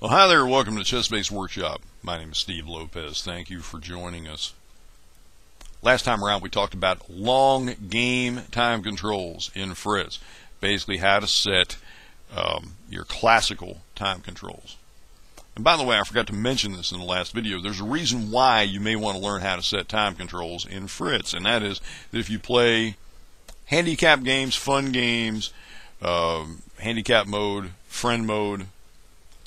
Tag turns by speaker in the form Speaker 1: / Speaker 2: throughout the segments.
Speaker 1: Well, hi there. Welcome to Chess Base Workshop. My name is Steve Lopez. Thank you for joining us. Last time around, we talked about long game time controls in Fritz. Basically, how to set your classical time controls. And by the way, I forgot to mention this in the last video. There's a reason why you may want to learn how to set time controls in Fritz, and that is that if you play handicap games, fun games, handicap mode, friend mode,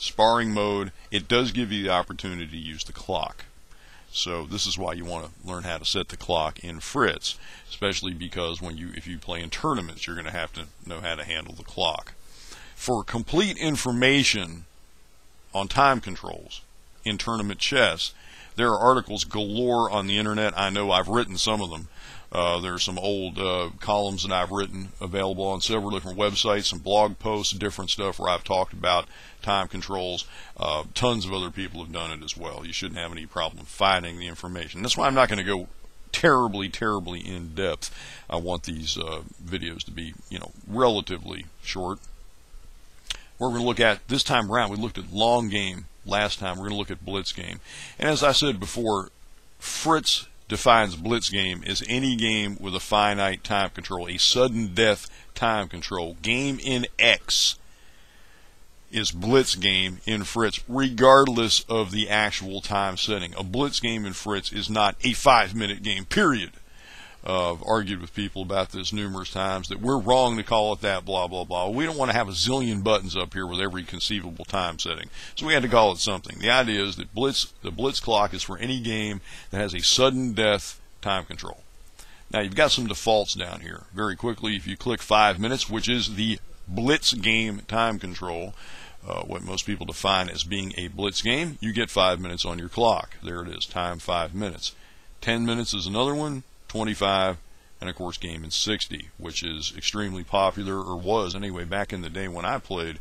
Speaker 1: sparring mode, it does give you the opportunity to use the clock. So this is why you want to learn how to set the clock in Fritz, especially because if you play in tournaments, you're going to have to know how to handle the clock. For complete information on time controls in tournament chess, there are articles galore on the internet. I know I've written some of them. There are some old columns that I've written available on several different websites, some blog posts, different stuff where I've talked about time controls. Tons of other people have done it as well. You shouldn't have any problem finding the information. That's why I'm not going to go terribly in depth. I want these videos to be, relatively short. We're going to look at, this time around, we looked at long game last time. We're going to look at Blitz game. And as I said before, Fritz defines Blitz game as any game with a finite time control, a sudden death time control. Game in X is Blitz game in Fritz, regardless of the actual time setting. A Blitz game in Fritz is not a 5-minute game, period. I've argued with people about this numerous times, that we're wrong to call it that, blah, blah, blah. We don't want to have a zillion buttons up here with every conceivable time setting. So we had to call it something. The idea is that the Blitz clock is for any game that has a sudden death time control. Now, you've got some defaults down here. Very quickly, if you click 5 minutes, which is the Blitz game time control, what most people define as being a Blitz game, you get 5 minutes on your clock. There it is, time 5 minutes. 10 minutes is another one. 25, and of course game in 60, which is extremely popular, or was anyway back in the day when I played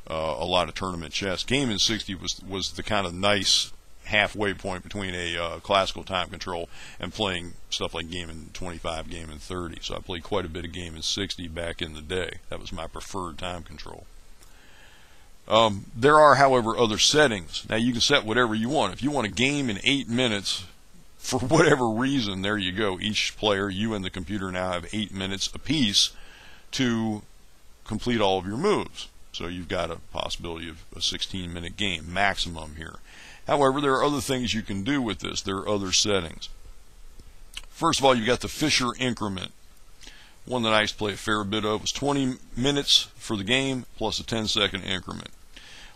Speaker 1: a lot of tournament chess. Game in 60 was the kind of nice halfway point between a classical time control and playing stuff like game in 25, game in 30. So I played quite a bit of game in 60 back in the day. That was my preferred time control. There are, however, other settings. Now you can set whatever you want. If you want a game in 8 minutes, for whatever reason, there you go. Each player, you and the computer, now have 8 minutes apiece to complete all of your moves. So you've got a possibility of a 16-minute game maximum here. However, there are other things you can do with this. There are other settings. First of all, you've got the Fischer increment. One that I used to play a fair bit of was 20 minutes for the game plus a 10-second increment.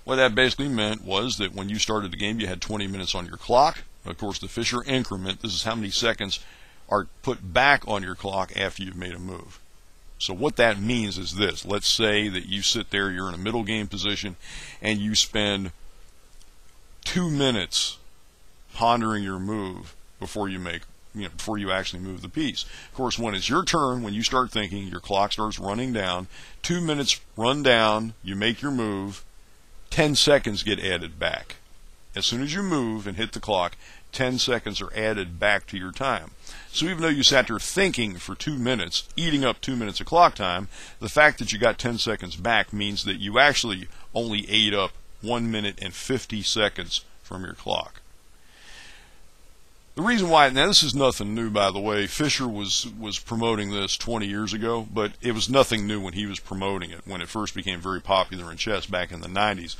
Speaker 1: What that basically meant was that when you started the game, you had 20 minutes on your clock. Of course, the Fischer increment, this is how many seconds are put back on your clock after you've made a move. So what that means is this. Let's say that you sit there, you're in a middle game position, and you spend 2 minutes pondering your move before you before you actually move the piece. Of course, when it's your turn, when you start thinking, your clock starts running down. 2 minutes run down, you make your move, 10 seconds get added back. As soon as you move and hit the clock, 10 seconds are added back to your time. So even though you sat there thinking for 2 minutes, eating up 2 minutes of clock time, the fact that you got 10 seconds back means that you actually only ate up 1 minute and 50 seconds from your clock. The reason why, now this is nothing new, by the way. Fischer was promoting this 20 years ago, but it was nothing new when he was promoting it. When it first became very popular in chess back in the 90s,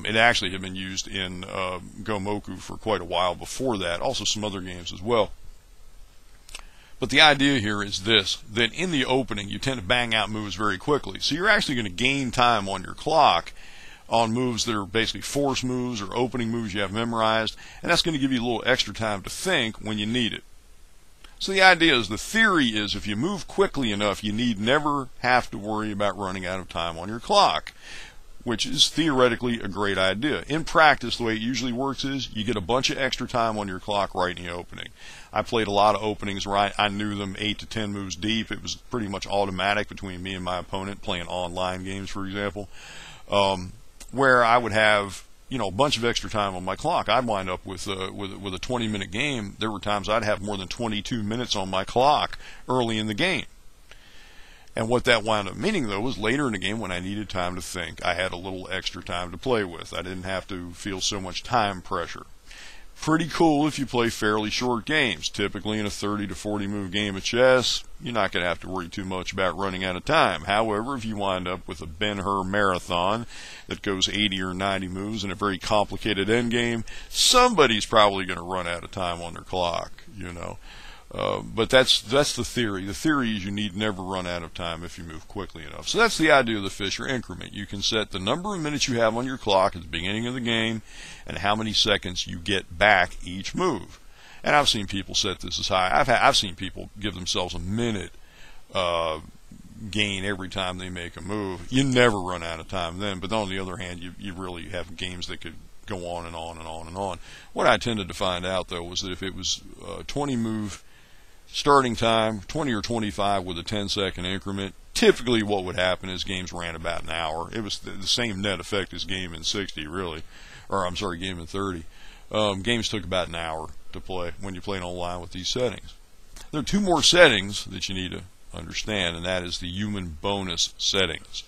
Speaker 1: it actually had been used in Gomoku for quite a while before that. Also some other games as well. But the idea here is this, that in the opening you tend to bang out moves very quickly. So you're actually going to gain time on your clock on moves that are basically force moves or opening moves you have memorized, and that's going to give you a little extra time to think when you need it. So the idea is, the theory is, if you move quickly enough, you need never have to worry about running out of time on your clock, which is theoretically a great idea. In practice, the way it usually works is you get a bunch of extra time on your clock right in the opening. I played a lot of openings where I knew them 8 to 10 moves deep. It was pretty much automatic between me and my opponent, playing online games, for example. Where I would have, a bunch of extra time on my clock. I'd wind up with a 20-minute game. There were times I'd have more than 22 minutes on my clock early in the game. And what that wound up meaning, though, was later in the game when I needed time to think, I had a little extra time to play with. I didn't have to feel so much time pressure. Pretty cool if you play fairly short games. Typically in a 30 to 40 move game of chess, you're not going to have to worry too much about running out of time. However, if you wind up with a Ben-Hur marathon that goes 80 or 90 moves in a very complicated endgame, somebody's probably going to run out of time on their clock, you know. But that's the theory. The theory is you need never run out of time if you move quickly enough. So that's the idea of the Fischer increment. You can set the number of minutes you have on your clock at the beginning of the game and how many seconds you get back each move. And I've seen people set this as high. I've seen people give themselves a minute gain every time they make a move. You never run out of time then. But on the other hand, you really have games that could go on and on and on and on. What I tended to find out, though, was that if it was 20 move starting time, 20 or 25 with a 10-second increment, typically what would happen is games ran about an hour. It was the same net effect as game in 60, really. Or, I'm sorry, game in 30. Games took about an hour to play when you're playing online with these settings. There are two more settings that you need to understand, and that is the human bonus settings.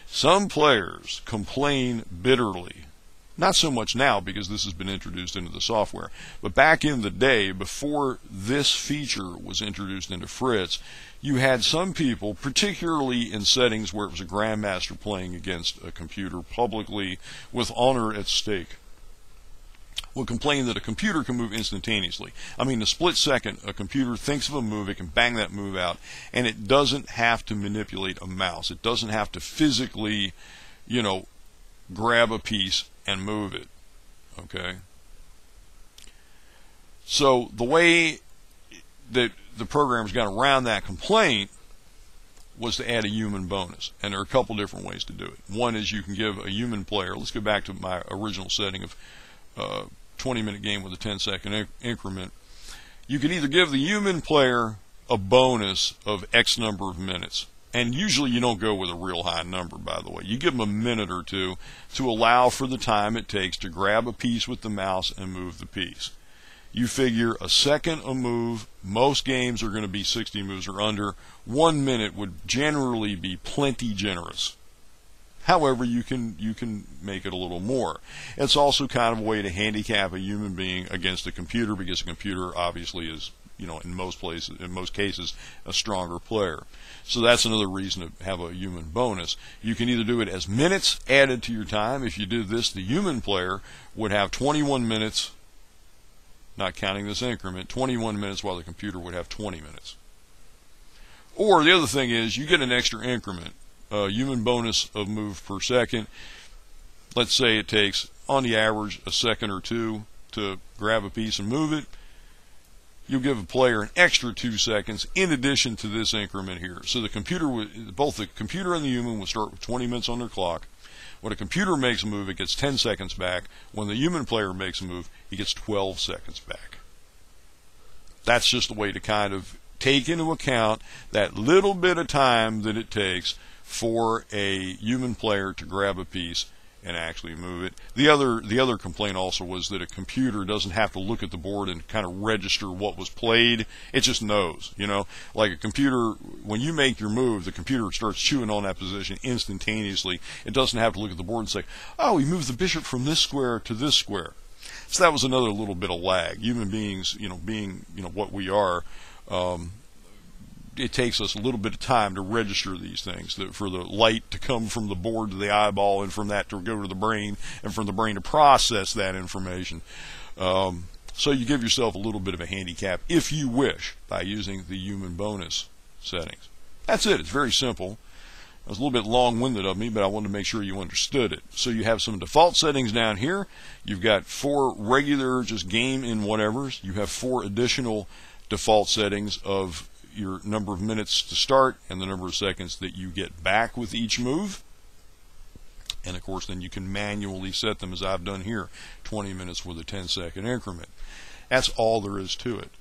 Speaker 1: Some players complain bitterly. Not so much now because this has been introduced into the software. But back in the day, before this feature was introduced into Fritz, you had some people, particularly in settings where it was a grandmaster playing against a computer publicly with honor at stake, would complain that a computer can move instantaneously. I mean, the split second a computer thinks of a move, it can bang that move out, and it doesn't have to manipulate a mouse. It doesn't have to physically, you know, grab a piece and move it. Okay? So the way that the programmers got around that complaint was to add a human bonus. And there are a couple different ways to do it. One is you can give a human player, let's go back to my original setting of 20-minute game with a 10-second increment. You can either give the human player a bonus of X number of minutes. And usually you don't go with a real high number, by the way. You give them a minute or two to allow for the time it takes to grab a piece with the mouse and move the piece. You figure a second a move. Most games are going to be 60 moves or under. 1 minute would generally be plenty generous. However, you can make it a little more. It's also kind of a way to handicap a human being against a computer, because a computer obviously is, you know, in most cases, a stronger player. So that's another reason to have a human bonus. You can either do it as minutes added to your time. If you did this, the human player would have 21 minutes, not counting this increment, 21 minutes, while the computer would have 20 minutes. Or the other thing is, you get an extra increment, a human bonus of move per second. Let's say it takes, on the average, a second or two to grab a piece and move it. You'll give a player an extra 2 seconds in addition to this increment here. So the computer would, both the computer and the human will start with 20 minutes on their clock. When a computer makes a move, it gets 10 seconds back. When the human player makes a move, he gets 12 seconds back. That's just a way to kind of take into account that little bit of time that it takes for a human player to grab a piece and actually move it. The other complaint also was that a computer doesn't have to look at the board and kind of register what was played. It just knows, you know. Like a computer, when you make your move, the computer starts chewing on that position instantaneously. It doesn't have to look at the board and say, oh, he moved the bishop from this square to this square. So that was another little bit of lag. Human beings, you know, being, you know, what we are, it takes us a little bit of time to register these things, for the light to come from the board to the eyeball, and from that to go to the brain, and from the brain to process that information. So you give yourself a little bit of a handicap, if you wish, by using the human bonus settings. That's it. It's very simple. It was a little bit long-winded of me, but I wanted to make sure you understood it. So you have some default settings down here. You've got 4 regular, just game in whatevers. You have 4 additional default settings of your number of minutes to start and the number of seconds that you get back with each move. And of course, then you can manually set them, as I've done here, 20 minutes with a 10-second increment. That's all there is to it.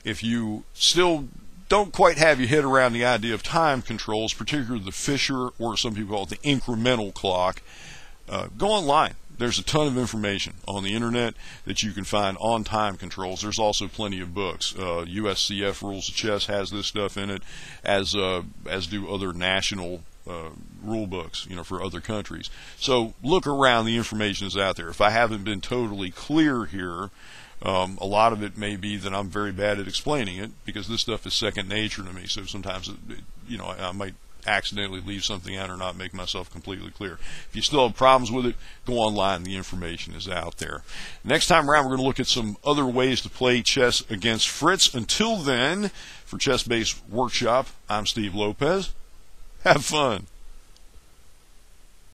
Speaker 1: If you still don't quite have your head around the idea of time controls, particularly the Fischer, or some people call it the incremental clock, go online. there's a ton of information on the internet that you can find on time controls. There's also plenty of books. USCF Rules of Chess has this stuff in it, as do other national rule books, for other countries. So look around. The information is out there. If I haven't been totally clear here, a lot of it may be that I'm very bad at explaining it, because this stuff is second nature to me. So sometimes, I might accidentally leave something out or not make myself completely clear. If you still have problems with it, go online. The information is out there. Next time around, we're going to look at some other ways to play chess against Fritz. Until then, for Chess Base Workshop, I'm Steve Lopez. Have fun.